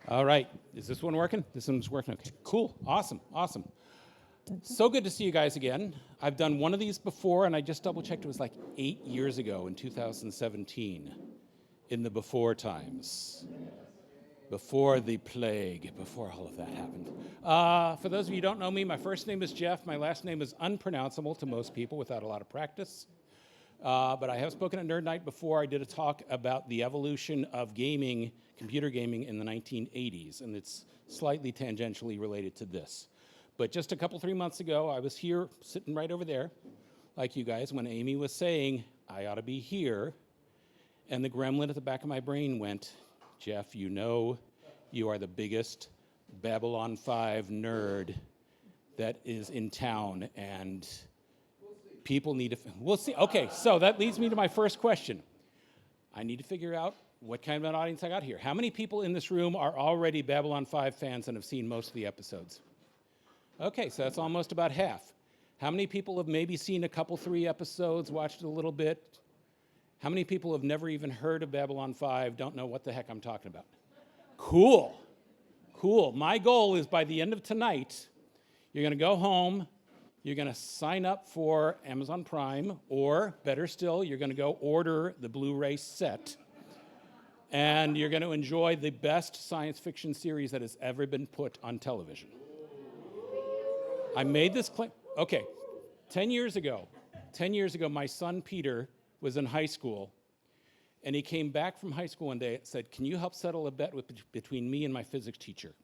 All right. Is this one working? This one's working. Okay. Cool. Awesome. Awesome. So good to see you guys again. I've done one of these before, and I just double-checked. It was like 8 years ago in 2017, in the before times, before the plague, before all of that happened. For those of you who don't know me, my first name is Jeff. My last name is unpronounceable to most people without a lot of practice. But I have spoken at Nerd Nite before. I did a talk about the evolution of gaming, computer gaming in the 1980s, and it's slightly tangentially related to this. But just a couple, 3 months ago, I was here, sitting right over there, like you guys, when Amy was saying, I ought to be here, and the gremlin at the back of my brain went, Jeff, you know you are the biggest Babylon 5 nerd that is in town, and people need to, we'll see. Okay, so that leads me to my first question. I need to figure out what kind of an audience I got here. How many people in this room are already Babylon 5 fans and have seen most of the episodes? Okay, so that's almost about half. How many people have maybe seen a couple, 3 episodes, watched it a little bit? How many people have never even heard of Babylon 5, don't know what the heck I'm talking about? Cool, cool. My goal is by the end of tonight, you're gonna go home, you're gonna sign up for Amazon Prime, or better still, you're gonna go order the Blu-ray set, and you're gonna enjoy the best science fiction series that has ever been put on television. I made this claim, okay, 10 years ago, my son Peter was in high school, and he came back from high school one day and said, can you help settle a bet between me and my physics teacher?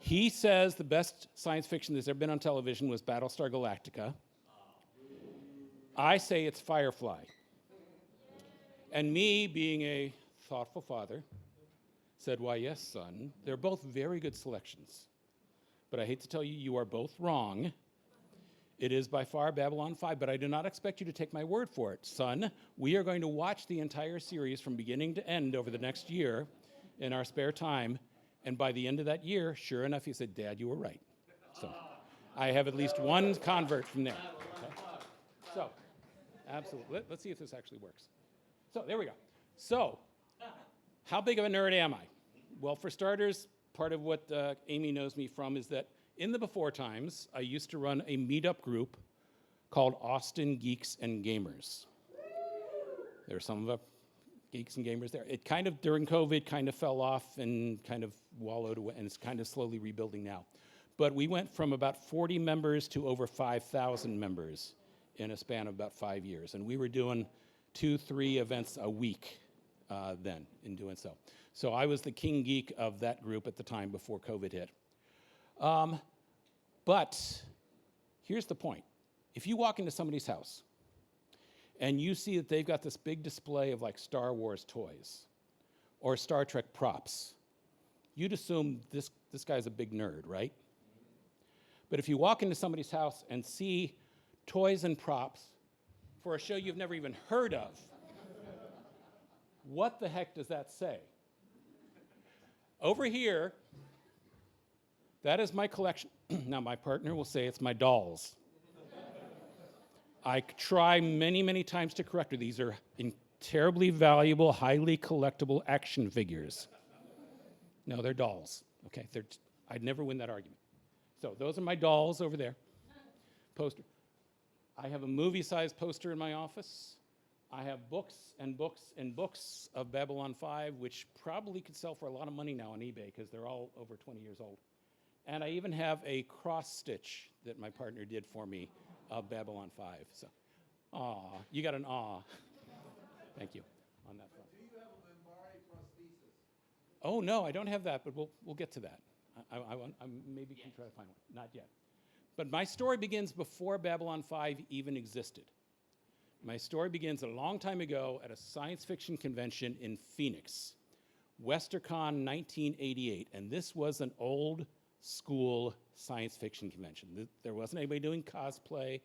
He says the best science fiction that's ever been on television was Battlestar Galactica. I say it's Firefly. And me, being a thoughtful father, said, why, yes, son, they're both very good selections. But I hate to tell you, you are both wrong. It is by far Babylon 5, but I do not expect you to take my word for it. Son, we are going to watch the entire series from beginning to end over the next year in our spare time. And by the end of that year, sure enough, he said, Dad, you were right. So I have at least one convert from there. Okay? So, absolutely. Let's see if this actually works. So there we go. So, how big of a nerd am I? Well, for starters, part of what Amy knows me from is that in the before times, I used to run a meetup group called Austin Geeks and Gamers. There are some of the geeks and gamers there. It kind of, during COVID, kind of fell off and kind of wallowed away, and it's kind of slowly rebuilding now. But we went from about 40 members to over 5,000 members in a span of about 5 years. And we were doing 2-3 events a week then in doing so. So I was the king geek of that group at the time before COVID hit. But here's the point. If you walk into somebody's house and you see that they've got this big display of like Star Wars toys or Star Trek props, you'd assume this guy's a big nerd, right? But if you walk into somebody's house and see toys and props for a show you've never even heard of, what the heck does that say? Over here, that is my collection. Now, my partner will say it's my dolls. I try many, many times to correct her. These are terribly valuable, highly collectible action figures. No, they're dolls. Okay, I'd never win that argument. So those are my dolls over there. Poster. I have a movie-sized poster in my office. I have books and books and books of Babylon 5, which probably could sell for a lot of money now on eBay because they're all over 20 years old. And I even have a cross-stitch that my partner did for me of Babylon 5. So, aw, you got an aw. Thank you on that front. Do you have a Minbari prosthesis? Oh, no, I don't have that, but we'll get to that. I maybe can try to find one. Not yet. But my story begins before Babylon 5 even existed. My story begins a long time ago at a science fiction convention in Phoenix, WesterCon 1988, and this was an old school science fiction convention. There wasn't anybody doing cosplay,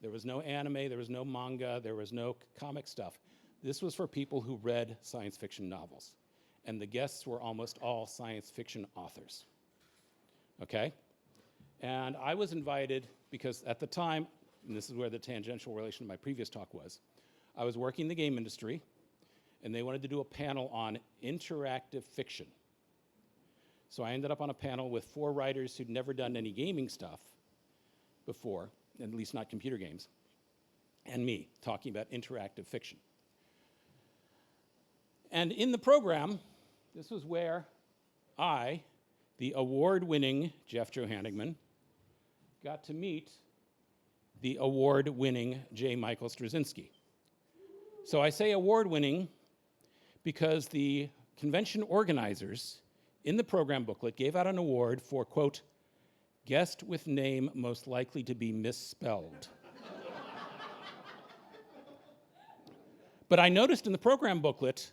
there was no anime, there was no manga, there was no comic stuff. This was for people who read science fiction novels, and the guests were almost all science fiction authors, okay? And I was invited because at the time, and this is where the tangential relation to my previous talk was, I was working in the game industry, and they wanted to do a panel on interactive fiction. So I ended up on a panel with 4 writers who'd never done any gaming stuff before, at least not computer games, and me talking about interactive fiction. And in the program, this was where I, the award-winning Jeff Johannigman, got to meet the award-winning J. Michael Straczynski. So I say award-winning because the convention organizers in the program booklet gave out an award for, quote, guest with name most likely to be misspelled. But I noticed in the program booklet,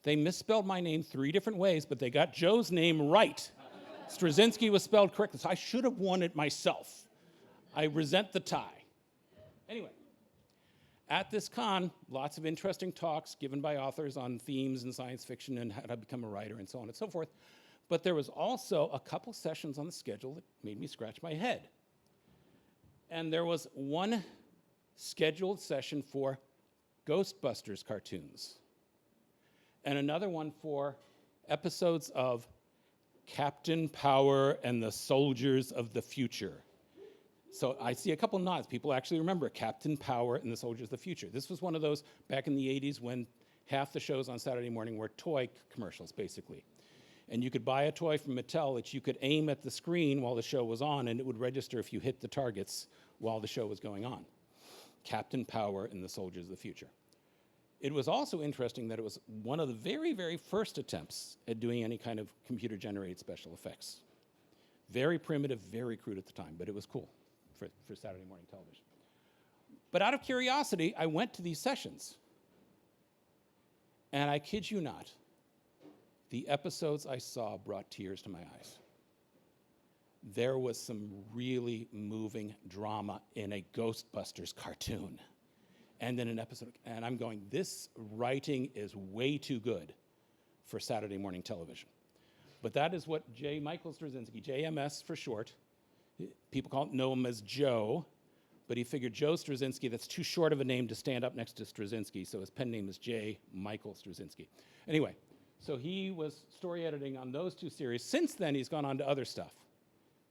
they misspelled my name 3 different ways, but they got Joe's name right. Straczynski was spelled correctly, so I should have won it myself. I resent the tie. Anyway, at this con, lots of interesting talks given by authors on themes in science fiction and how to become a writer and so on and so forth. But there was also a couple sessions on the schedule that made me scratch my head. And there was one scheduled session for Ghostbusters cartoons, and another one for episodes of Captain Power and the Soldiers of the Future. So I see a couple nods. People actually remember Captain Power and the Soldiers of the Future. This was one of those back in the 80s when half the shows on Saturday morning were toy commercials, basically. And you could buy a toy from Mattel that you could aim at the screen while the show was on, and it would register if you hit the targets while the show was going on. Captain Power and the Soldiers of the Future. It was also interesting that it was one of the very, very first attempts at doing any kind of computer-generated special effects. Very primitive, very crude at the time, but it was cool for Saturday morning television. But out of curiosity, I went to these sessions. And I kid you not, the episodes I saw brought tears to my eyes. There was some really moving drama in a Ghostbusters cartoon. And then an episode, and I'm going, this writing is way too good for Saturday morning television. But that is what J. Michael Straczynski, JMS for short, people know him as Joe, but he figured Joe Straczynski, that's too short of a name to stand up next to Straczynski, so his pen name is J. Michael Straczynski. Anyway, so he was story editing on those 2 series. Since then, he's gone on to other stuff.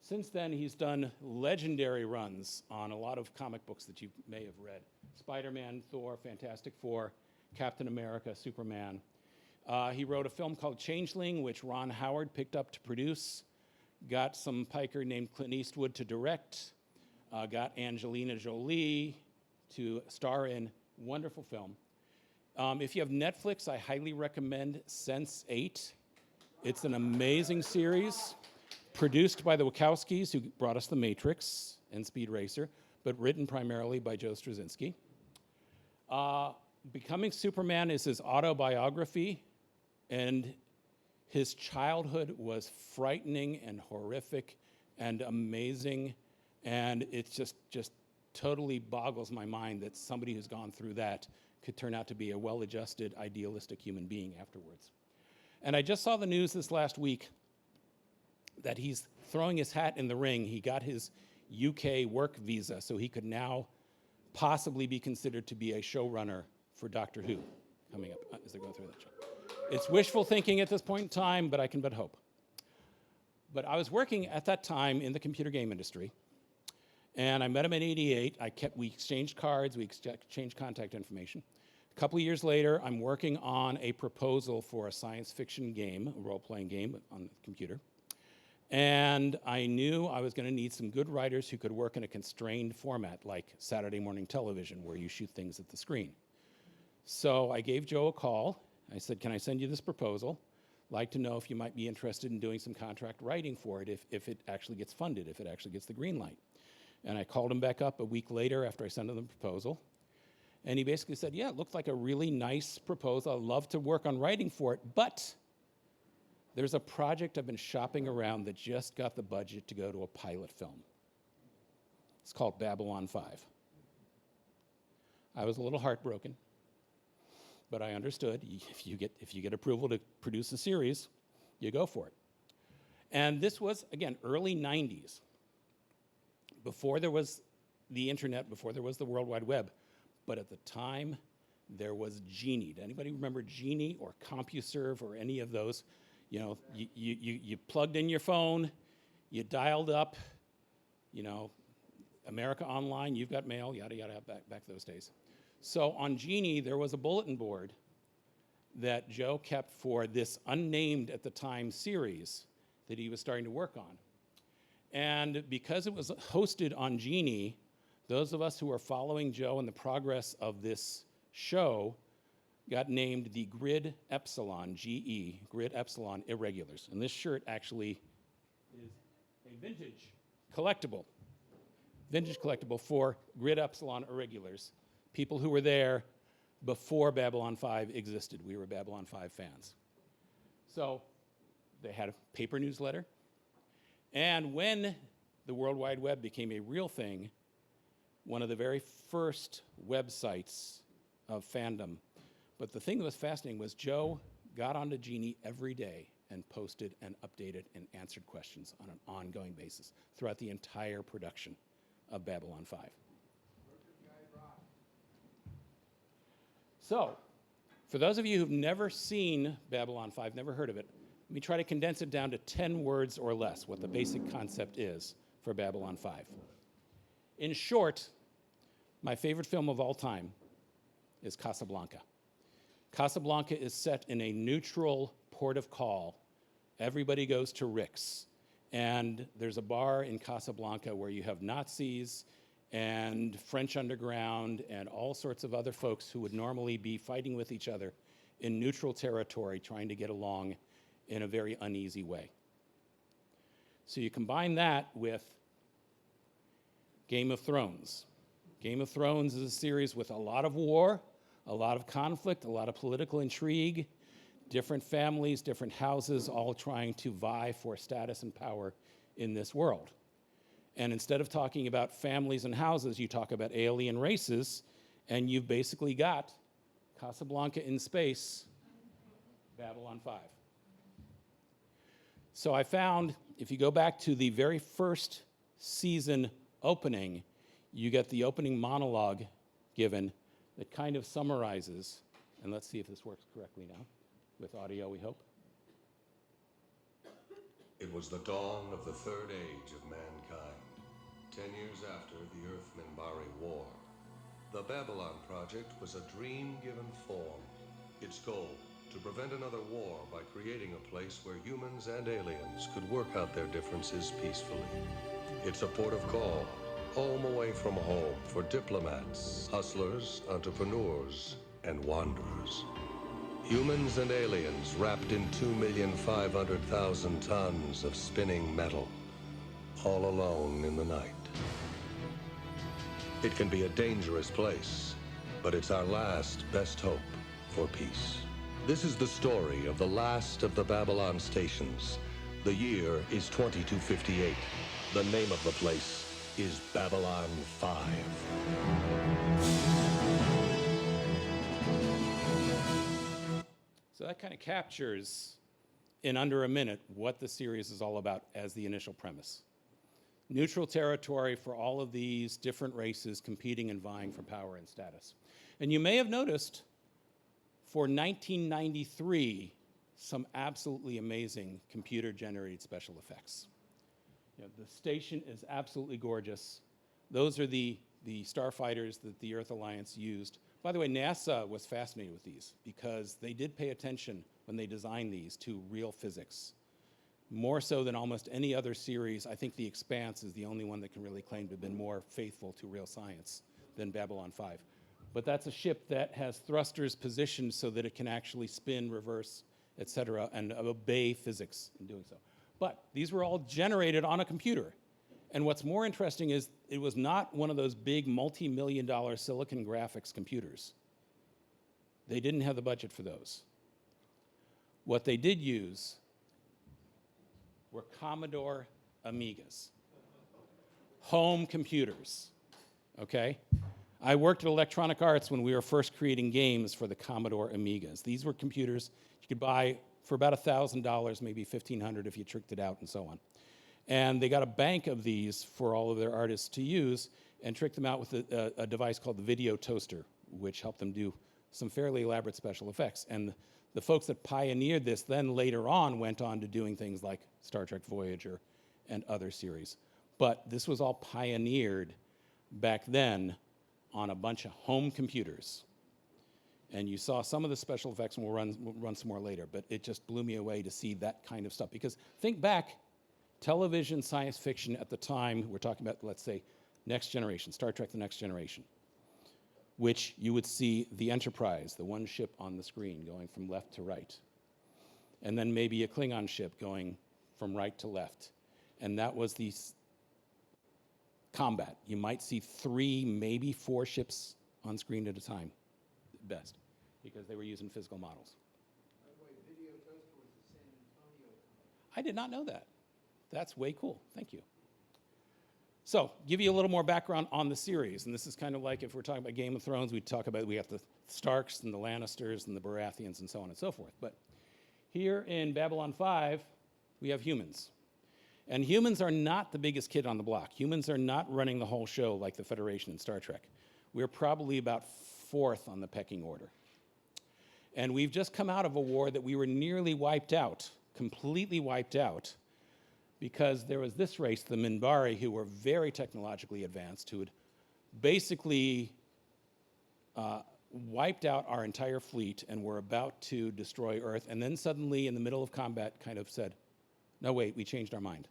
Since then, he's done legendary runs on a lot of comic books that you may have read. Spider-Man, Thor, Fantastic Four, Captain America, Superman. He wrote a film called Changeling, which Ron Howard picked up to produce. Got some piker named Clint Eastwood to direct. Got Angelina Jolie to star in. Wonderful film. If you have Netflix, I highly recommend Sense8. It's an amazing series. Produced by the Wachowskis, who brought us The Matrix and Speed Racer, but written primarily by Joe Straczynski. Becoming Superman is his autobiography, and his childhood was frightening and horrific and amazing, and it just totally boggles my mind that somebody who's gone through that could turn out to be a well-adjusted, idealistic human being afterwards. And I just saw the news this last week that he's throwing his hat in the ring. He got his UK work visa, so he could now possibly be considered to be a showrunner for Doctor Who coming up as they're going through that show. It's wishful thinking at this point in time, but I can but hope. But I was working at that time in the computer game industry, and I met him in '88. We exchanged cards, we exchanged contact information. A couple of years later, I'm working on a proposal for a science fiction game, a role-playing game on the computer. And I knew I was going to need some good writers who could work in a constrained format like Saturday morning television, where you shoot things at the screen. So I gave Joe a call. I said, can I send you this proposal? Like to know if you might be interested in doing some contract writing for it if it actually gets funded, if it actually gets the green light. And I called him back up a week later after I sent him the proposal. And he basically said, yeah, it looked like a really nice proposal. I'd love to work on writing for it, but there's a project I've been shopping around that just got the budget to go to a pilot film. It's called Babylon 5. I was a little heartbroken, but I understood. If you get approval to produce a series, you go for it. And this was, again, early 90s. Before there was the internet, before there was the World Wide Web. But at the time, there was Genie. Did anybody remember Genie or CompuServe or any of those? You know, you plugged in your phone, you dialed up, you know, America Online, you've got mail, yada, yada, back those days. So on Genie, there was a bulletin board that Joe kept for this unnamed at the time series that he was starting to work on. And because it was hosted on Genie, those of us who were following Joe and the progress of this show got named the Grid Epsilon, GE, Grid Epsilon Irregulars. And this shirt actually is a vintage collectible for Grid Epsilon Irregulars, people who were there before Babylon 5 existed. We were Babylon 5 fans. So they had a paper newsletter. And when the World Wide Web became a real thing, one of the very first websites of fandom. But the thing that was fascinating was Joe got onto Genie every day and posted and updated and answered questions on an ongoing basis throughout the entire production of Babylon 5. So, for those of you who've never seen Babylon 5, never heard of it, let me try to condense it down to 10 words or less, what the basic concept is for Babylon 5. In short, my favorite film of all time is Casablanca. Casablanca is set in a neutral port of call. Everybody goes to Rick's. And there's a bar in Casablanca where you have Nazis and French underground and all sorts of other folks who would normally be fighting with each other in neutral territory, trying to get along in a very uneasy way. So you combine that with Game of Thrones. Game of Thrones is a series with a lot of war, a lot of conflict, a lot of political intrigue, different families, different houses, all trying to vie for status and power in this world. And instead of talking about families and houses, you talk about alien races, and you've basically got Casablanca in space, Babylon 5. So I found, if you go back to the very first season opening, you get the opening monologue given that kind of summarizes, and let's see if this works correctly now, with audio, we hope. It was the dawn of the third age of mankind, 10 years after the Earth-Minbari War. The Babylon Project was a dream given form. Its goal, to prevent another war by creating a place where humans and aliens could work out their differences peacefully. It's a port of call, home away from home for diplomats, hustlers, entrepreneurs, and wanderers. Humans and aliens wrapped in 2,500,000 tons of spinning metal, all alone in the night. It can be a dangerous place, but it's our last best hope for peace. This is the story of the last of the Babylon stations. The year is 2258. The name of the place is Babylon 5. So that kind of captures, in under a minute, what the series is all about as the initial premise. Neutral territory for all of these different races competing and vying for power and status. And you may have noticed, for 1993, some absolutely amazing computer-generated special effects. You know, the station is absolutely gorgeous. Those are the starfighters that the Earth Alliance used. By the way, NASA was fascinated with these because they did pay attention when they designed these to real physics. More so than almost any other series, I think The Expanse is the only one that can really claim to have been more faithful to real science than Babylon 5. But that's a ship that has thrusters positioned so that it can actually spin, reverse, et cetera, and obey physics in doing so. But these were all generated on a computer. And what's more interesting is it was not one of those big multi-million-dollar silicon graphics computers. They didn't have the budget for those. What they did use were Commodore Amigas, home computers, okay? I worked at Electronic Arts when we were first creating games for the Commodore Amigas. These were computers you could buy for about $1,000, maybe $1,500 if you tricked it out and so on. And they got a bank of these for all of their artists to use and tricked them out with a device called the Video Toaster, which helped them do some fairly elaborate special effects. And The folks that pioneered this then later on went on to doing things like Star Trek Voyager and other series. But this was all pioneered back then on a bunch of home computers. And you saw some of the special effects, and we'll run some more later, but it just blew me away to see that kind of stuff. Because think back, television science fiction at the time, we're talking about, let's say, Next Generation, Star Trek The Next Generation, which you would see the Enterprise, the one ship on the screen, going from left to right. And then maybe a Klingon ship going from right to left. And that was the combat. You might see 3, maybe 4 ships on screen at a time, at best, because they were using physical models. By the way, Video Toaster was the San Antonio company. I did not know that. That's way cool. Thank you. So, give you a little more background on the series. And this is kind of like if we're talking about Game of Thrones, we have the Starks and the Lannisters and the Baratheons and so on and so forth. But here in Babylon 5, we have humans. And humans are not the biggest kid on the block. Humans are not running the whole show like the Federation in Star Trek. We're probably about 4th on the pecking order. And we've just come out of a war that we were nearly wiped out, completely wiped out, because there was this race, the Minbari, who were very technologically advanced, who had basically wiped out our entire fleet and were about to destroy Earth, and then suddenly, in the middle of combat, kind of said, no, wait, we changed our mind.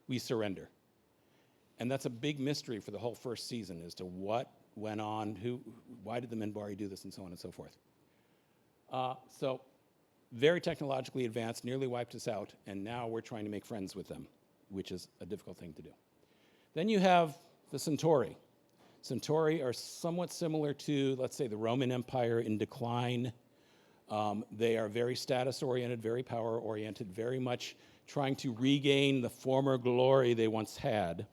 We surrender. And that's a big mystery for the whole first season as to what went on, why did the Minbari do this, and so on and so forth. So very technologically advanced, nearly wiped us out, and now we're trying to make friends with them, which is a difficult thing to do. Then you have the Centauri. Centauri are somewhat similar to, let's say, the Roman Empire in decline. They are very status-oriented, very power-oriented, very much trying to regain the former glory they once had.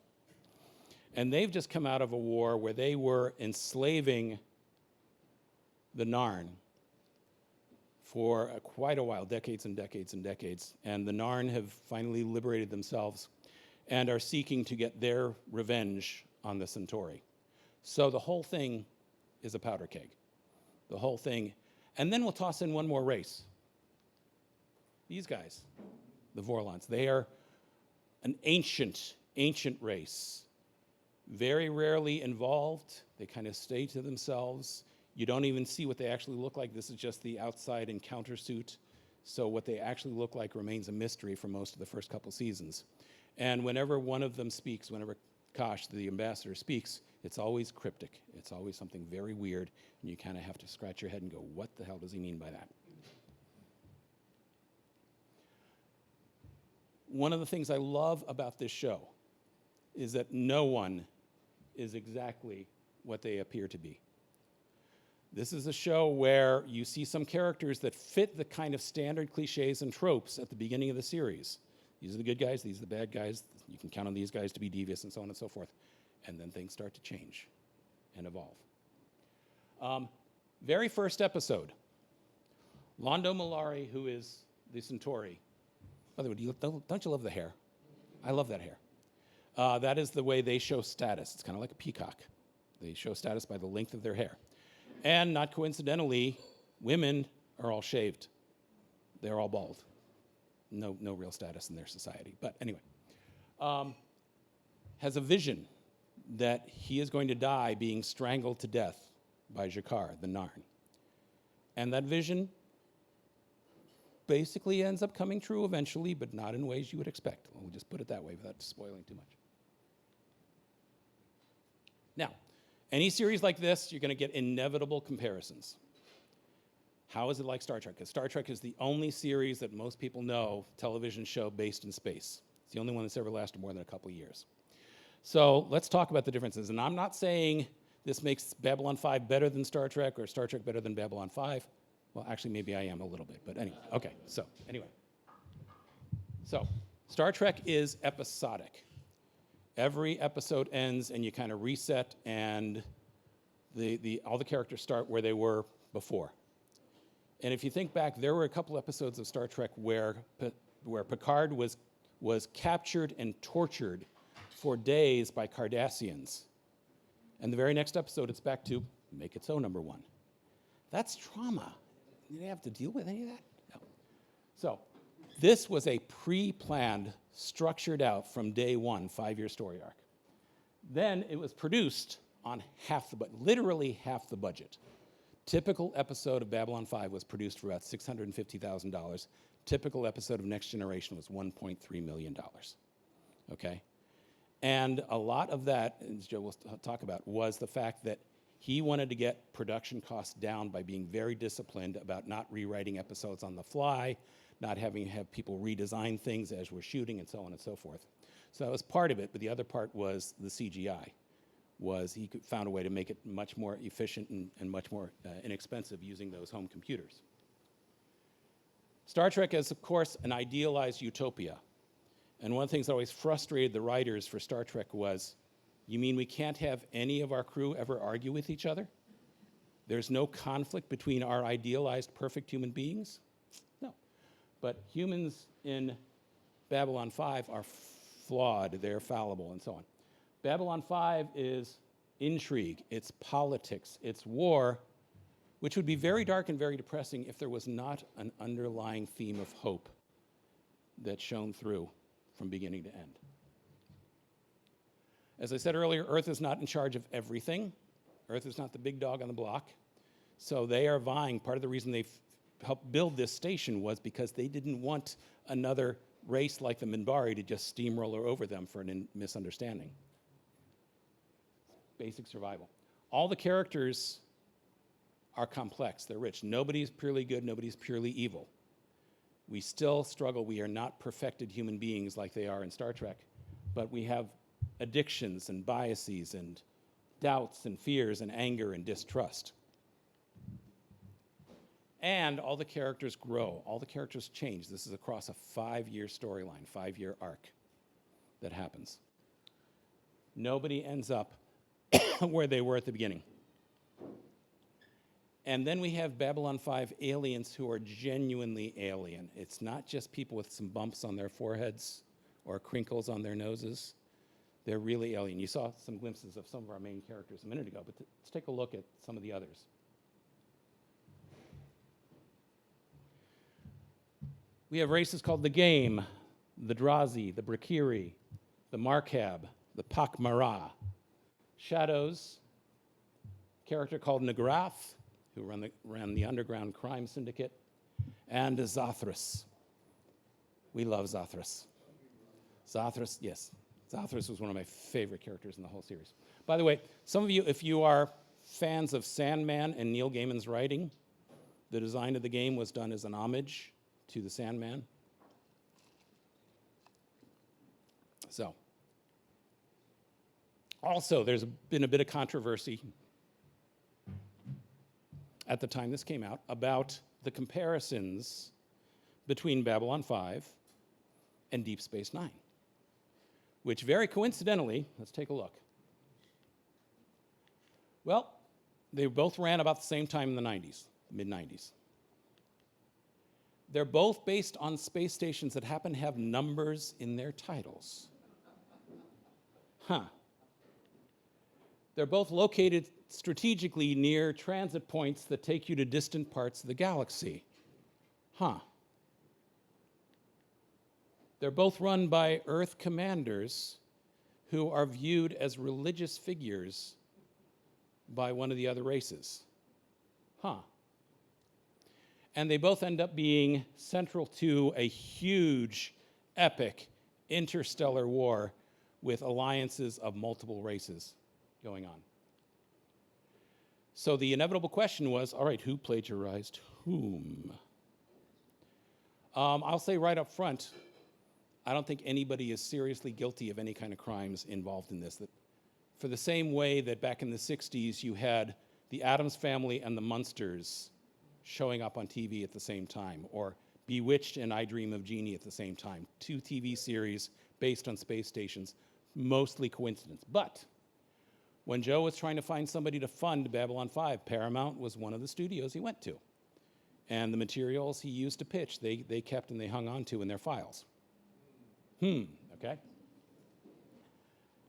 And they've just come out of a war where they were enslaving the Narn for quite a while, decades and decades and decades. And the Narn have finally liberated themselves and are seeking to get their revenge on the Centauri. So the whole thing is a powder keg. The whole thing. And then we'll toss in one more race. These guys, the Vorlons. They are an ancient race. Very rarely involved. They kind of stay to themselves. You don't even see what they actually look like. This is just the outside encounter suit. So what they actually look like remains a mystery for most of the first couple seasons. And whenever one of them speaks, whenever Kosh, the ambassador, speaks, it's always cryptic. It's always something very weird, and you kind of have to scratch your head and go, what the hell does he mean by that? One of the things I love about this show is that no one is exactly what they appear to be. This is a show where you see some characters that fit the kind of standard cliches and tropes at the beginning of the series. These are the good guys, these are the bad guys. You can count on these guys to be devious and so on and so forth. And then things start to change and evolve. Very first episode, Londo Mollari, who is the Centauri. By the way, don't you love the hair? I love that hair. That is the way they show status. It's kind of like a peacock. They show status by the length of their hair. And not coincidentally, women are all shaved. They're all bald. No real status in their society. But anyway, has a vision that he is going to die being strangled to death by Jakar, the Narn. And that vision basically ends up coming true eventually, but not in ways you would expect. We'll just put it that way without spoiling too much. Now, any series like this, you're going to get inevitable comparisons. How is it like Star Trek? Because Star Trek is the only series that most people know, television show based in space. It's the only one that's ever lasted more than a couple of years. So let's talk about the differences. And I'm not saying this makes Babylon 5 better than Star Trek or Star Trek better than Babylon 5. Well, actually, maybe I am a little bit, but anyway. Okay, so anyway. So Star Trek is episodic. Every episode ends and you kind of reset and all the characters start where they were before. And if you think back, there were a couple episodes of Star Trek where Picard was captured and tortured for days by Cardassians. And the very next episode, it's back to make it so, number one. That's trauma. did they have to deal with any of that? No. So this was a pre-planned, structured out from day one, 5-year story arc. Then it was produced on literally half the budget. Typical episode of Babylon 5 was produced for about $650,000. Typical episode of Next Generation was $1.3 million. Okay? And a lot of that, as Joe will talk about, was the fact that he wanted to get production costs down by being very disciplined about not rewriting episodes on the fly, not having to have people redesign things as we're shooting, and so on and so forth. So that was part of it, but the other part was the CGI. He found a way to make it much more efficient and much more inexpensive using those home computers. Star Trek is, of course, an idealized utopia. And one of the things that always frustrated the writers for Star Trek was, you mean we can't have any of our crew ever argue with each other? There's no conflict between our idealized perfect human beings? No. But humans in Babylon 5 are flawed, they're fallible, and so on. Babylon 5 is intrigue, it's politics, it's war, which would be very dark and very depressing if there was not an underlying theme of hope that shone through from beginning to end. As I said earlier, Earth is not in charge of everything. Earth is not the big dog on the block. So they are vying. Part of the reason they helped build this station was because they didn't want another race like the Minbari to just steamroller over them for a misunderstanding. Basic survival. All the characters are complex. They're rich. Nobody's purely good. Nobody's purely evil. We still struggle. We are not perfected human beings like they are in Star Trek, but we have addictions and biases and doubts and fears and anger and distrust. And all the characters grow. All the characters change. This is across a 5-year storyline, 5-year arc that happens. Nobody ends up where they were at the beginning. And then we have Babylon 5 aliens who are genuinely alien. It's not just people with some bumps on their foreheads or crinkles on their noses. They're really alien. You saw some glimpses of some of our main characters a minute ago, but let's take a look at some of the others. We have races called the Game, the Drazi, the Brakiri, the Markab, the Pakmara. Shadows, character called Nagrath, who ran the underground crime syndicate, and Zathras. We love Zathras. Zathras, yes. Zathras was one of my favorite characters in the whole series. By the way, some of you, if you are fans of Sandman and Neil Gaiman's writing, the design of the game was done as an homage to the Sandman. So, also, there's been a bit of controversy at the time this came out about the comparisons between Babylon 5 and Deep Space Nine, which very coincidentally, let's take a look. Well, they both ran about the same time in the 90s, mid-90s. They're both based on space stations that happen to have numbers in their titles. They're both located strategically near transit points that take you to distant parts of the galaxy. They're both run by Earth commanders who are viewed as religious figures by one of the other races. And they both end up being central to a huge, epic, interstellar war with alliances of multiple races going on. So the inevitable question was, all right, who plagiarized whom? I'll say right up front, I don't think anybody is seriously guilty of any kind of crimes involved in this. That for the same way that back in the 60s you had the Addams Family and the Munsters showing up on TV at the same time, or Bewitched and I Dream of Jeannie at the same time. 2 TV series based on space stations, mostly coincidence. But when Joe was trying to find somebody to fund Babylon 5, Paramount was one of the studios he went to. And the materials he used to pitch, they kept and they hung on to in their files. Okay?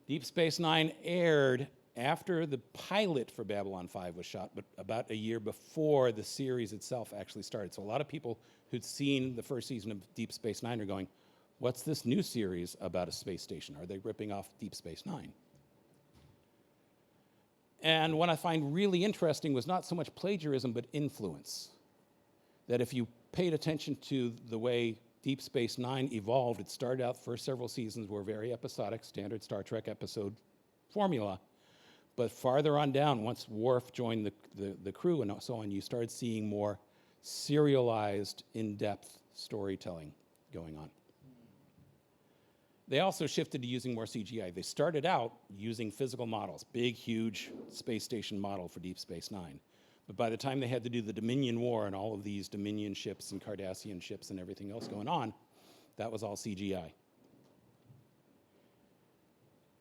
Deep Space Nine aired after the pilot for Babylon 5 was shot, but about a year before the series itself actually started. So a lot of people who'd seen the first season of Deep Space Nine are going, what's this new series about a space station? Are they ripping off Deep Space Nine? And what I find really interesting was not so much plagiarism, but influence. That if you paid attention to the way Deep Space Nine evolved, it started out, first several seasons were very episodic, standard Star Trek episode formula. But farther on down, once Worf joined the crew and so on, you started seeing more serialized, in-depth storytelling going on. They also shifted to using more CGI. They started out using physical models, big, huge space station model for Deep Space Nine. But by the time they had to do the Dominion War and all of these Dominion ships and Cardassian ships and everything else going on, that was all CGI.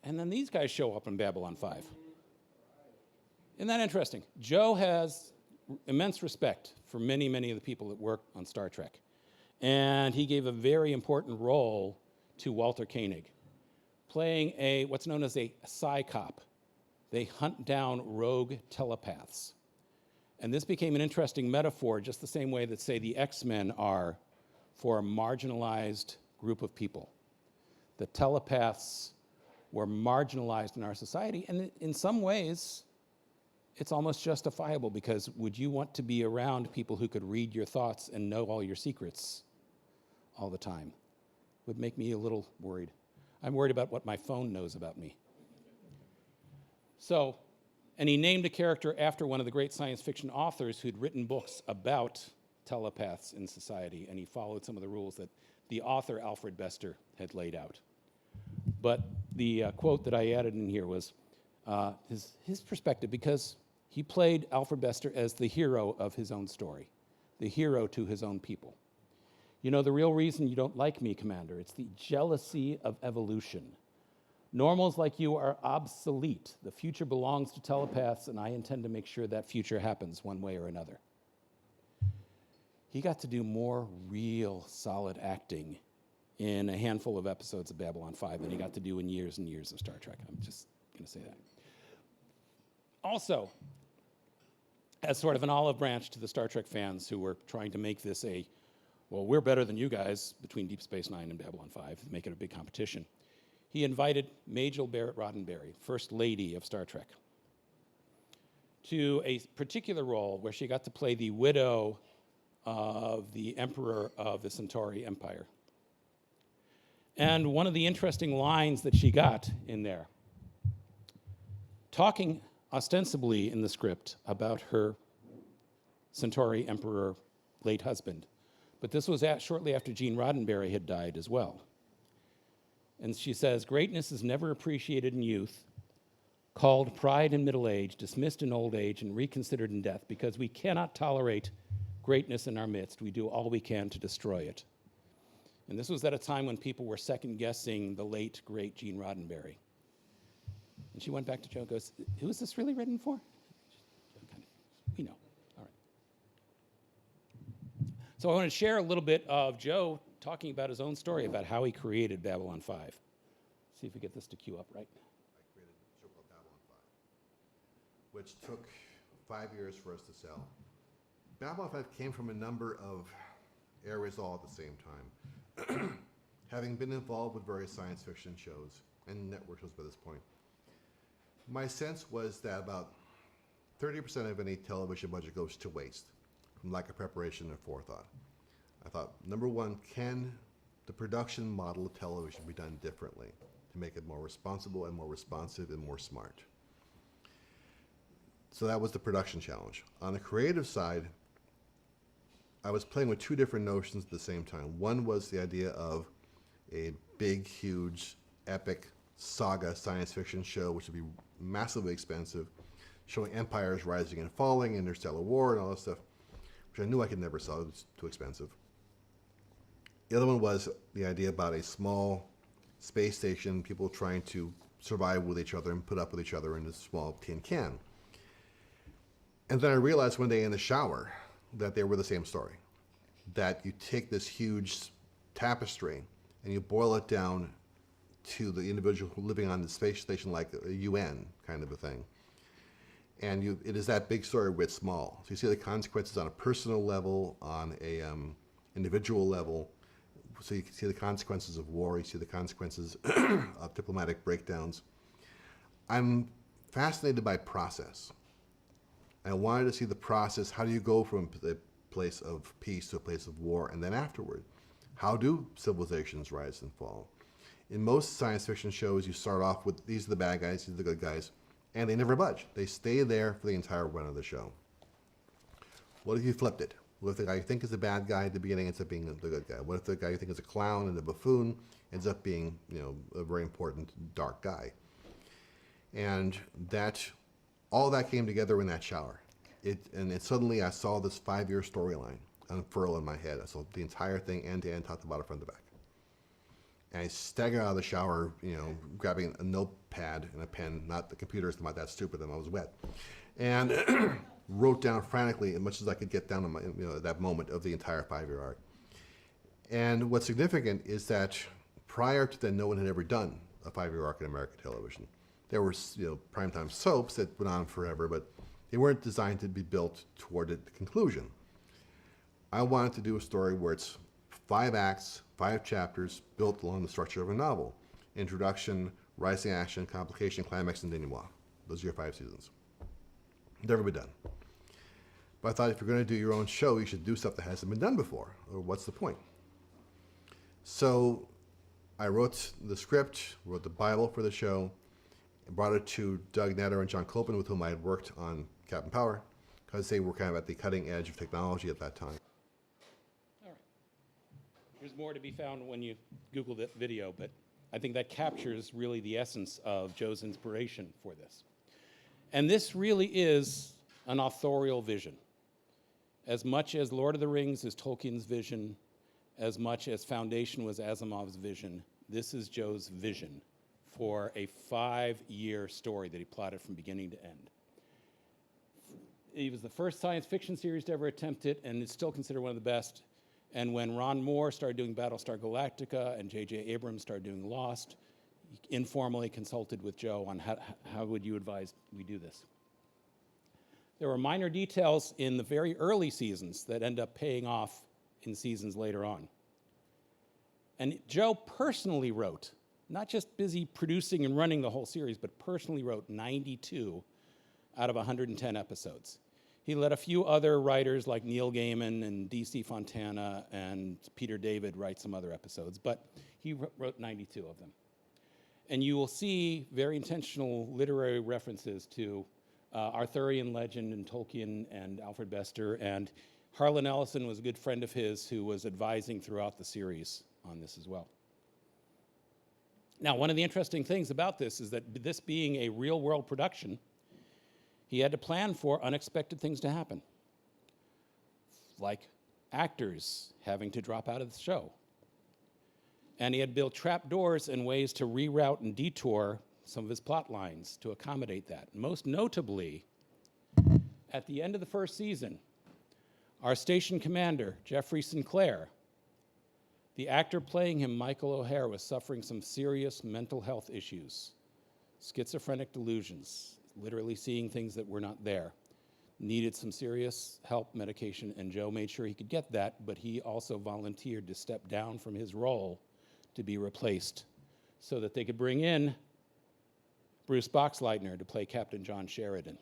And then these guys show up in Babylon 5. Isn't that interesting? Joe has immense respect for many, many of the people that work on Star Trek. And he gave a very important role to Walter Koenig, playing what's known as a Psi-Cop. They hunt down rogue telepaths. And this became an interesting metaphor, just the same way that, say, the X-Men are for a marginalized group of people. The telepaths were marginalized in our society, and in some ways, it's almost justifiable, because would you want to be around people who could read your thoughts and know all your secrets all the time? Would make me a little worried. I'm worried about what my phone knows about me. So, and he named a character after one of the great science fiction authors who'd written books about telepaths in society, and he followed some of the rules that the author, Alfred Bester, had laid out. But the quote that I added in here was his perspective, because he played Alfred Bester as the hero of his own story, the hero to his own people. You know, the real reason you don't like me, Commander, it's the jealousy of evolution. Normals like you are obsolete. The future belongs to telepaths, and I intend to make sure that future happens one way or another. He got to do more real solid acting in a handful of episodes of Babylon 5 than he got to do in years and years of Star Trek. I'm just going to say that. Also, as sort of an olive branch to the Star Trek fans who were trying to make this well, we're better than you guys between Deep Space Nine and Babylon 5, make it a big competition, he invited Majel Barrett Roddenberry, First Lady of Star Trek, to a particular role where she got to play the widow of the Emperor of the Centauri Empire. And one of the interesting lines that she got in there, talking ostensibly in the script about her Centauri Emperor late husband, but this was shortly after Gene Roddenberry had died as well. And she says, greatness is never appreciated in youth, called pride in middle age, dismissed in old age, and reconsidered in death, because we cannot tolerate greatness in our midst. We do all we can to destroy it. And this was at a time when people were second-guessing the late, great Gene Roddenberry. And she went back to Joe and goes, who is this really written for? We know. All right. So I want to share a little bit of Joe talking about his own story about how he created Babylon 5. See if we get this to queue up right. I created a show called Babylon 5, which took 5 years for us to sell. Babylon 5 came from a number of areas all at the same time. Having been involved with various science fiction shows and network shows by this point, my sense was that about 30% of any television budget goes to waste from lack of preparation and forethought. I thought, number one, can the production model of television be done differently to make it more responsible and more responsive and more smart? So that was the production challenge. On the creative side, I was playing with two different notions at the same time. One was the idea of a big, huge, epic saga science fiction show, which would be massively expensive, showing empires rising and falling, interstellar war, and all that stuff, which I knew I could never sell. It was too expensive. The other one was the idea about a small space station, people trying to survive with each other and put up with each other in a small tin can. And then I realized one day in the shower that they were the same story. That you take this huge tapestry and you boil it down to the individual living on the space station, like a UN kind of a thing. And it is that big story writ small. So you see the consequences on a personal level, on a individual level. So you can see the consequences of war, you see the consequences of diplomatic breakdowns. I'm fascinated by process. I wanted to see the process. How do you go from a place of peace to a place of war, and then afterward? How do civilizations rise and fall? In most science fiction shows, you start off with, these are the bad guys, these are the good guys, and they never budge. They stay there for the entire run of the show. What if you flipped it? What if the guy you think is the bad guy at the beginning ends up being the good guy? What if the guy you think is a clown and a buffoon ends up being, a very important dark guy? And all that came together in that shower. Suddenly I saw this 5-year storyline unfurl in my head. I saw the entire thing end to end, top to bottom, front to back. And I staggered out of the shower, grabbing a notepad and a pen. Not the computer's not that stupid, and I was wet. And wrote down frantically as much as I could get down to that moment of the entire 5-year arc. And what's significant is that prior to that, no one had ever done a 5-year arc in American television. There were primetime soaps that went on forever, but they weren't designed to be built toward the conclusion. I wanted to do a story where it's 5 acts, 5 chapters built along the structure of a novel. Introduction, rising action, complication, climax, and denouement. Those are your 5 seasons. Never been done. But I thought if you're going to do your own show, you should do stuff that hasn't been done before, or what's the point? So I wrote the script, wrote the Bible for the show, and brought it to Doug Netter and John Copeland, with whom I had worked on Captain Power, because they were kind of at the cutting edge of technology at that time. All right. There's more to be found when you Google that video, but I think that captures really the essence of Joe's inspiration for this. And this really is an authorial vision. As much as Lord of the Rings is Tolkien's vision, as much as Foundation was Asimov's vision, this is Joe's vision for a 5-year story that he plotted from beginning to end. It was the first science fiction series to ever attempt it, and it's still considered one of the best. And when Ron Moore started doing Battlestar Galactica and J.J. Abrams started doing Lost, he informally consulted with Joe on how would you advise we do this. There were minor details in the very early seasons that end up paying off in seasons later on. And Joe personally wrote, not just busy producing and running the whole series, but personally wrote 92 out of 110 episodes. He let a few other writers like Neil Gaiman and D.C. Fontana and Peter David write some other episodes, but he wrote 92 of them. And you will see very intentional literary references to Arthurian legend and Tolkien and Alfred Bester, and Harlan Ellison was a good friend of his who was advising throughout the series on this as well. Now, one of the interesting things about this is that this being a real-world production, he had to plan for unexpected things to happen, like actors having to drop out of the show. And he had built trapdoors and ways to reroute and detour some of his plot lines to accommodate that. Most notably, at the end of the first season, our station commander, Jeffrey Sinclair, the actor playing him, Michael O'Hare, was suffering some serious mental health issues, schizophrenic delusions, literally seeing things that were not there, needed some serious help, medication, and Joe made sure he could get that, but he also volunteered to step down from his role to be replaced so that they could bring in Bruce Boxleitner to play Captain John Sheridan.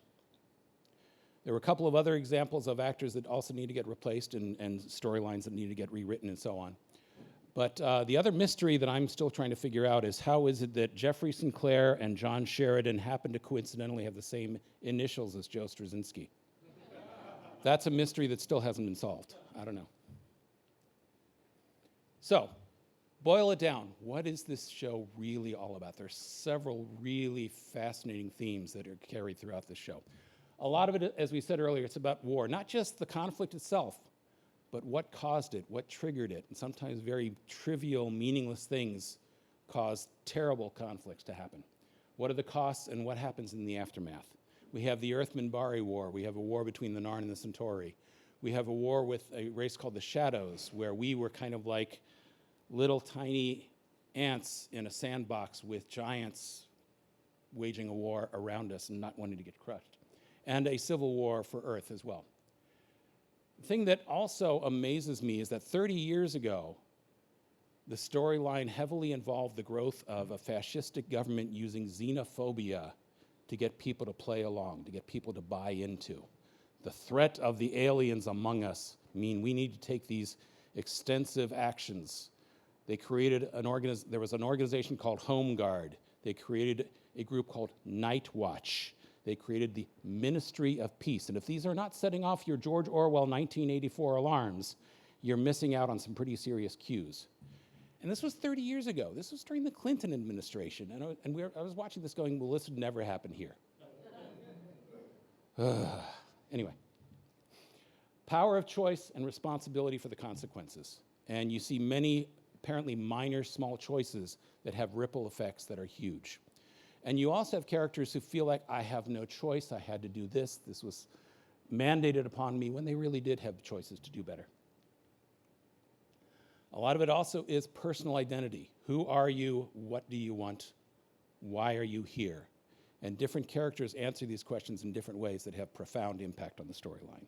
There were a couple of other examples of actors that also need to get replaced and storylines that need to get rewritten and so on. But the other mystery that I'm still trying to figure out is how is it that Jeffrey Sinclair and John Sheridan happen to coincidentally have the same initials as Joe Straczynski? That's a mystery that still hasn't been solved. I don't know. So, boil it down. What is this show really all about? There's several really fascinating themes that are carried throughout the show. A lot of it, as we said earlier, it's about war, not just the conflict itself, but what caused it, what triggered it, and sometimes very trivial, meaningless things cause terrible conflicts to happen. What are the costs and what happens in the aftermath? We have the Earth-Minbari War. We have a war between the Narn and the Centauri. We have a war with a race called the Shadows, where we were kind of like little tiny ants in a sandbox with giants waging a war around us and not wanting to get crushed, and a civil war for Earth as well. The thing that also amazes me is that 30 years ago, the storyline heavily involved the growth of a fascistic government using xenophobia to get people to play along, to get people to buy into. The threat of the aliens among us mean we need to take these extensive actions. They created there was an organization called Home Guard. They created a group called Night Watch. They created the Ministry of Peace. And if these are not setting off your George Orwell 1984 alarms, you're missing out on some pretty serious cues. And this was 30 years ago. This was during the Clinton administration. And I was watching this going, well, this would never happen here. Anyway, power of choice and responsibility for the consequences. And you see many apparently minor, small choices that have ripple effects that are huge. And you also have characters who feel like, I have no choice, I had to do this was mandated upon me, when they really did have choices to do better. A lot of it also is personal identity. Who are you? What do you want? Why are you here? And different characters answer these questions in different ways that have profound impact on the storyline.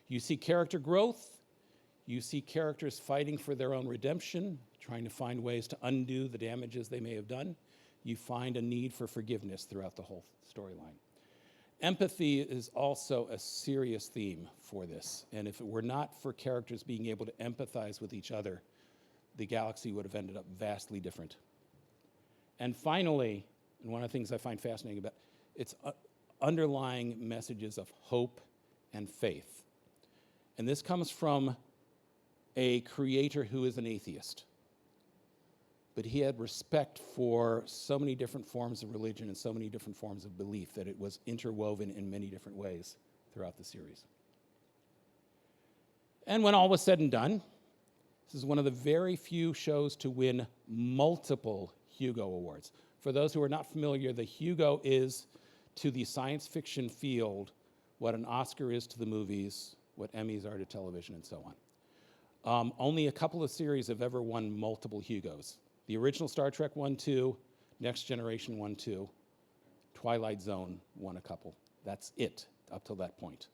You see character growth. You see characters fighting for their own redemption, trying to find ways to undo the damages they may have done. You find a need for forgiveness throughout the whole storyline. Empathy is also a serious theme for this. And if it were not for characters being able to empathize with each other, the galaxy would have ended up vastly different. And finally, and one of the things I find fascinating about it's underlying messages of hope and faith. And this comes from a creator who is an atheist. But he had respect for so many different forms of religion and so many different forms of belief that it was interwoven in many different ways throughout the series. And when all was said and done, this is one of the very few shows to win multiple Hugo Awards. For those who are not familiar, the Hugo is to the science fiction field what an Oscar is to the movies, what Emmys are to television, and so on. Only a couple of series have ever won multiple Hugos. The original Star Trek won 2, Next Generation won 2, Twilight Zone won a couple. That's it up till that point.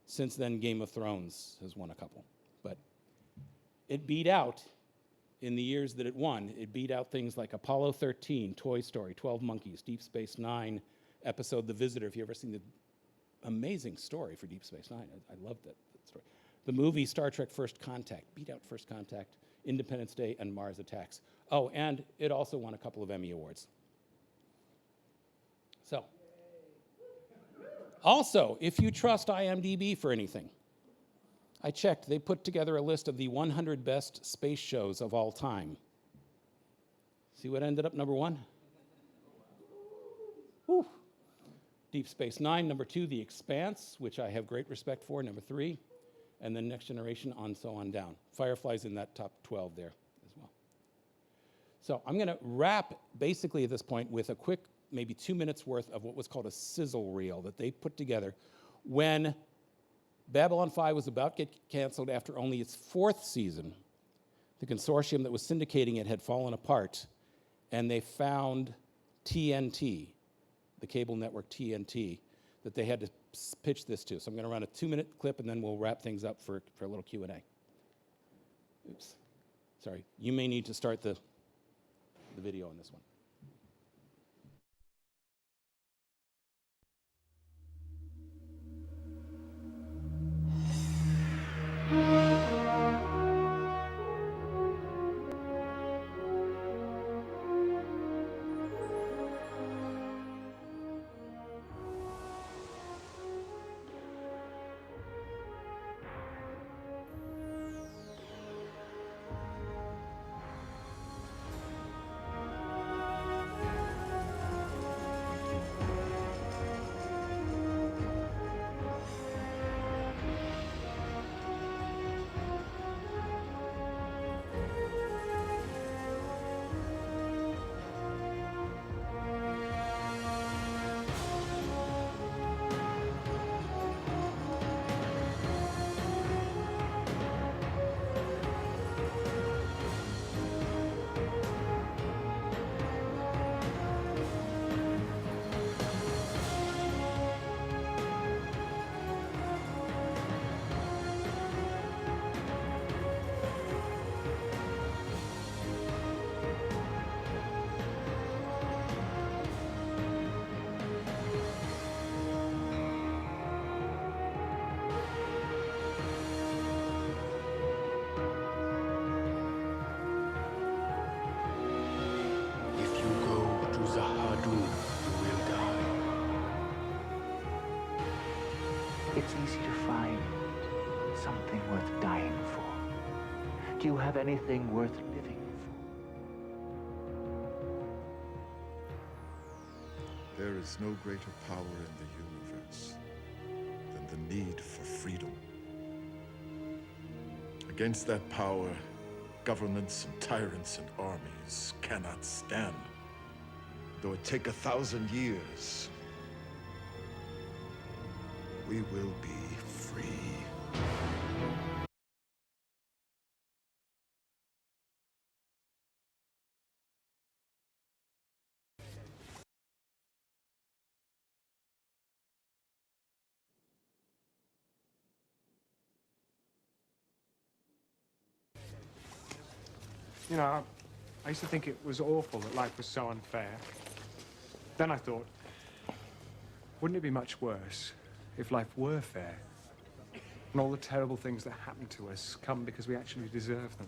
Since then, Game of Thrones has won a couple. But it beat out, in the years that it won, it beat out things like Apollo 13, Toy Story, 12 Monkeys, Deep Space Nine, episode The Visitor. If you've ever seen the amazing story for Deep Space Nine, I loved that story. The movie Star Trek First Contact beat out First Contact, Independence Day, and Mars Attacks. Oh, and it also won a couple of Emmy Awards. So, also, if you trust IMDb for anything, I checked, they put together a list of the 100 best space shows of all time. See what ended up number 1? Whew. Deep Space Nine, number 2, The Expanse, which I have great respect for, number 3, and then Next Generation, so on down. Firefly's in that top 12 there as well. So I'm going to wrap basically at this point with a quick, maybe 2 minutes worth of what was called a sizzle reel that they put together when Babylon 5 was about to get canceled after only its 4th season. The consortium that was syndicating it had fallen apart, and they found TNT, the cable network TNT, that they had to pitch this to. So I'm going to run a 2-minute clip, and then we'll wrap things up for a little Q&A. Oops. Sorry. You may need to start the video on this one. it's easy to find something worth dying for. Do you have anything worth living for? There is no greater power in the universe than the need for freedom. Against that power, governments and tyrants and armies cannot stand. Though it take 1,000 years, we will be free. You know, I used to think it was awful that life was so unfair. Then I thought, wouldn't it be much worse if life were fair? And all the terrible things that happen to us come because we actually deserve them.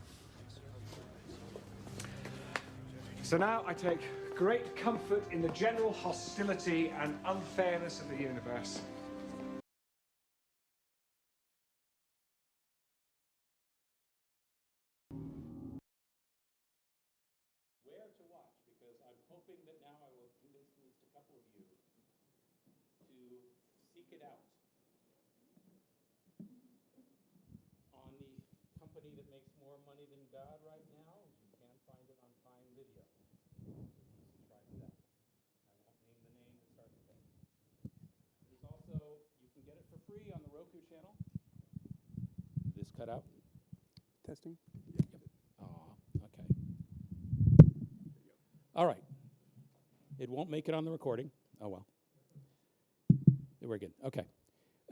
So now I take great comfort in the general hostility and unfairness of the universe. Where to watch, because I'm hoping that now I will convince at least a couple of you to seek it out on the company that makes more money than God right now. You can find it on Prime Video. If you subscribe to that. I won't name the name that starts with A. There's also, you can get it for free on the Roku channel. Did this cut out? Testing? Aw, okay. All right. It won't make it on the recording. Oh, well. We're good. Okay.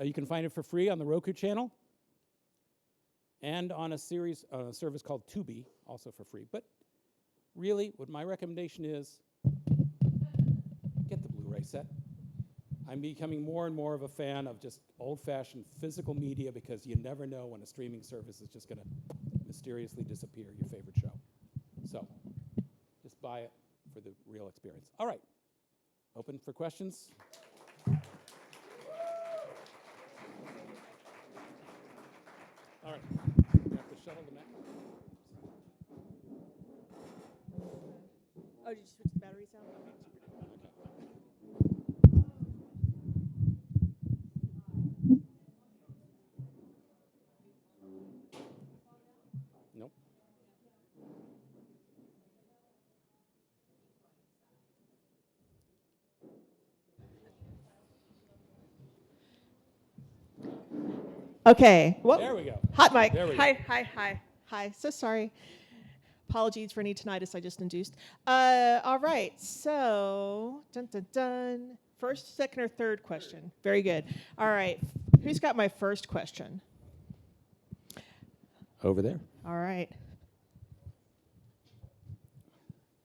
You can find it for free on the Roku channel and on a service called Tubi, also for free. But really, what my recommendation is, get the Blu-ray set. I'm becoming more and more of a fan of just old-fashioned physical media because you never know when a streaming service is just going to mysteriously disappear your favorite show. So just buy it for the real experience. All right. Open for questions. All right. You have to shuttle the Mac. Oh, did you switch the batteries out? Nope. Okay. Well, There we go. hot mic. There we go. Hi. So sorry. Apologies for any tinnitus I just induced. All right. So, dun dun dun. First, second, or third question. Very good. All right. Who's got my first question? Over there. All right.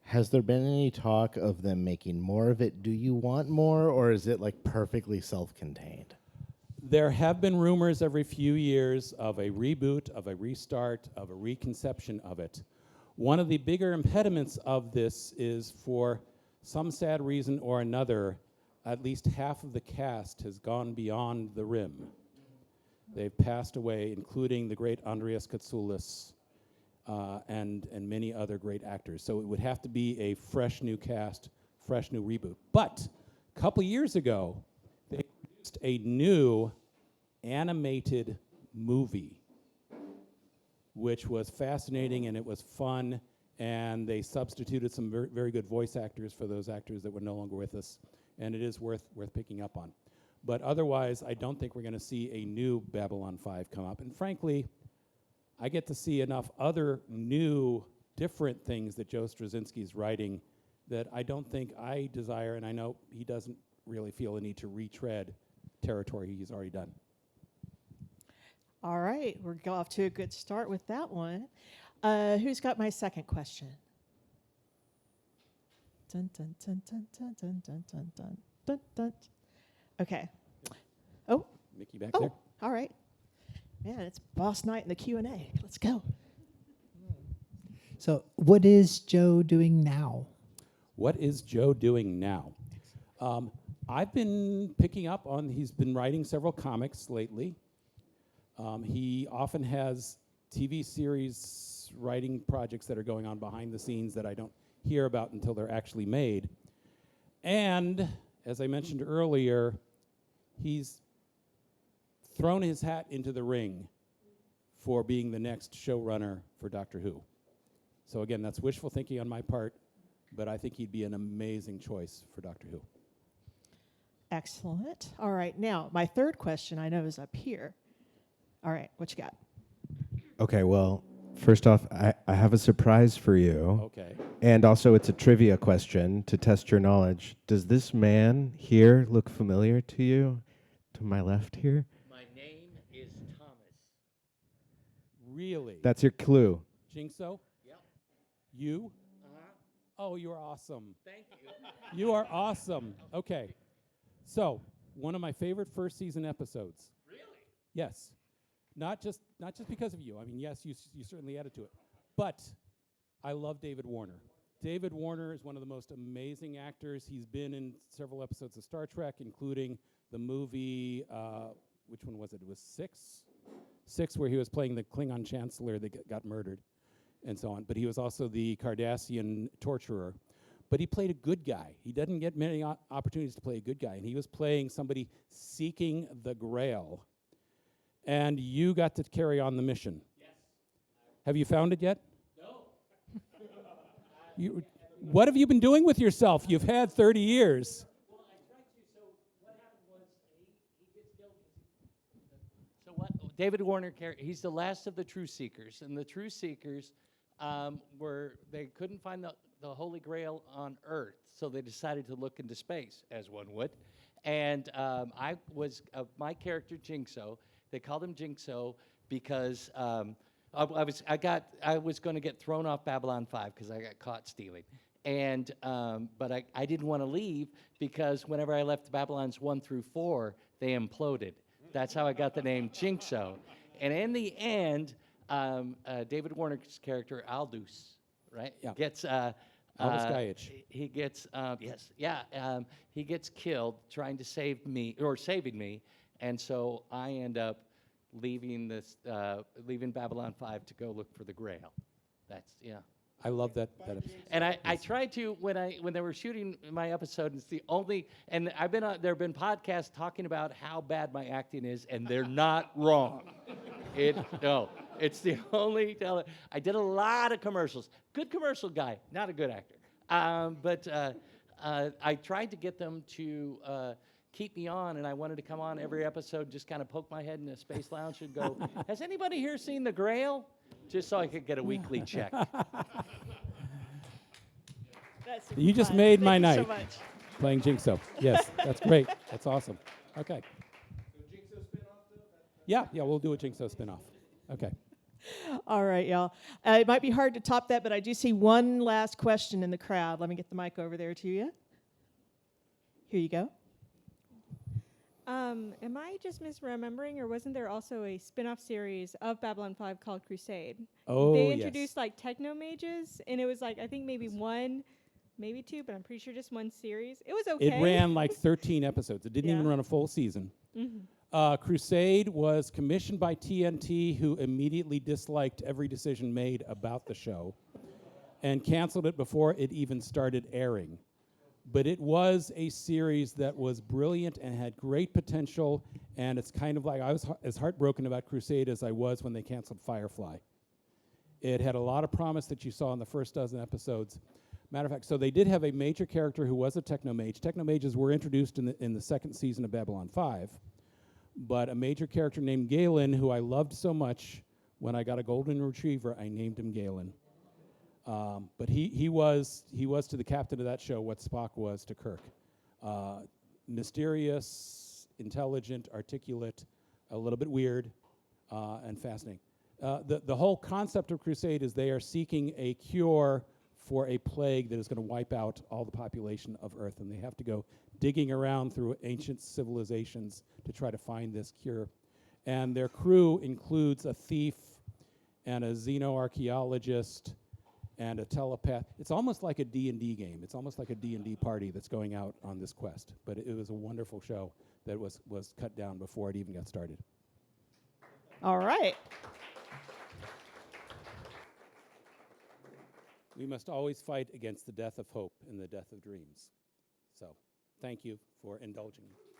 Has there been any talk of them making more of it? Do you want more, or is it like perfectly self-contained? There have been rumors every few years of a reboot, of a restart, of a reconception of it. One of the bigger impediments of this is, for some sad reason or another, at least half of the cast has gone beyond the rim. They've passed away, including the great Andreas Katsoulis and many other great actors. So it would have to be a fresh new cast, fresh new reboot. But a couple years ago, they produced a new animated movie, which was fascinating and it was fun, and they substituted some very, very good voice actors for those actors that were no longer with us, and it is worth picking up on. But otherwise, I don't think we're going to see a new Babylon 5 come up. And frankly, I get to see enough other new, different things that Joe Straczynski's writing that I don't think I desire, and I know he doesn't really feel a need to retread territory he's already done. All right. We're off to a good start with that one. Who's got my second question? Dun, dun, dun, dun, dun, dun, dun, dun, dun, dun, dun. Okay. Oh. Mickey back there. All right. Man, it's boss night in the Q&A. Let's go. So what is Joe doing now? What is Joe doing now? I've been picking up on, he's been writing several comics lately. He often has TV series writing projects that are going on behind the scenes that I don't hear about until they're actually made. And, as I mentioned earlier, he's thrown his hat into the ring for being the next showrunner for Doctor Who. So again, that's wishful thinking on my part, but I think he'd be an amazing choice for Doctor Who. Excellent. All right, now my third question I know is up here. All right, what you got? Okay, well, first off, I have a surprise for you. Okay. And also, it's a trivia question to test your knowledge. Does this man here look familiar to you? To my left here? My name is Thomas. Really? That's your clue. Jinxo? Yep. You? Uh-huh. Oh, you are awesome. Thank you. You are awesome. Okay. So, one of my favorite first season episodes. Really? Yes. Not just because of you. I mean, yes, you certainly added to it. But I love David Warner. David Warner is one of the most amazing actors. He's been in several episodes of Star Trek, including the movie, which one was it? It was 6? 6, where he was playing the Klingon chancellor that got murdered and so on. But he was also the Cardassian torturer. But he played a good guy. He doesn't get many opportunities to play a good guy. And he was playing somebody seeking the Grail. And you got to carry on the mission. Yes. Have you found it yet? No. What have you been doing with yourself? You've had 30 years. Well, I tried to. So what happened was he gets killed. So what? David Warner, he's the last of the True Seekers, and the True Seekers they couldn't find the Holy Grail on Earth, so they decided to look into space, as one would. And I was my character Jinxo. They called him Jinxo because I was going to get thrown off Babylon 5 because I got caught stealing, and but I didn't want to leave because whenever I left Babylons 1 through 4, they imploded. That's how I got the name Jinxo. And in the end, David Warner's character Aldous, right, gets Aldous Gaiich. he gets he gets killed trying to saving me, and so I end up leaving Babylon 5 to go look for the Grail. That's I love that episode. And I tried to when they were shooting my episode. It's the only, and I've been there have been podcasts talking about how bad my acting is, and they're not wrong. It's the only. I did a lot of commercials. Good commercial guy, not a good actor. But I tried to get them to keep me on, and I wanted to come on every episode, just kind of poke my head in a space lounge and go, "Has anybody here seen the Grail?" Just so I could get a weekly check. That's You just fun. made my Thank you night. so much. Playing Jinxo. Yes, that's great. That's awesome. Okay. Yeah, we'll do a Jinxo spinoff. Okay. All right, y'all. It might be hard to top that, but I do see one last question in the crowd. Let me get the mic over there to you. Here you go. Am I just misremembering, or wasn't there also a spin-off series of Babylon 5 called Crusade? Oh, They yes. introduced like techno mages, and it was like I think maybe one, maybe two, but I'm pretty sure just one series. It was okay. It ran like 13 episodes. It didn't even Yeah. run a full season. Mhm. Crusade was commissioned by TNT, who immediately disliked every decision made about the show and canceled it before it even started airing. But it was a series that was brilliant and had great potential, and it's kind of like I was as heartbroken about Crusade as I was when they canceled Firefly. It had a lot of promise that you saw in the first dozen episodes. Matter of fact, so they did have a major character who was a technomage. Technomages were introduced in the second season of Babylon 5, but a major character named Galen, who I loved so much, when I got a golden retriever, I named him Galen. But he was to the captain of that show what Spock was to Kirk. Mysterious, intelligent, articulate, a little bit weird, and fascinating. The whole concept of Crusade is they are seeking a cure for a plague that is going to wipe out all the population of Earth, and they have to go digging around through ancient civilizations to try to find this cure. And their crew includes a thief and a xenoarchaeologist and a telepath. It's almost like a D&D game. It's almost like a D&D party that's going out on this quest. But it was a wonderful show that was cut down before it even got started. All right. We must always fight against the death of hope and the death of dreams. So, thank you for indulging me.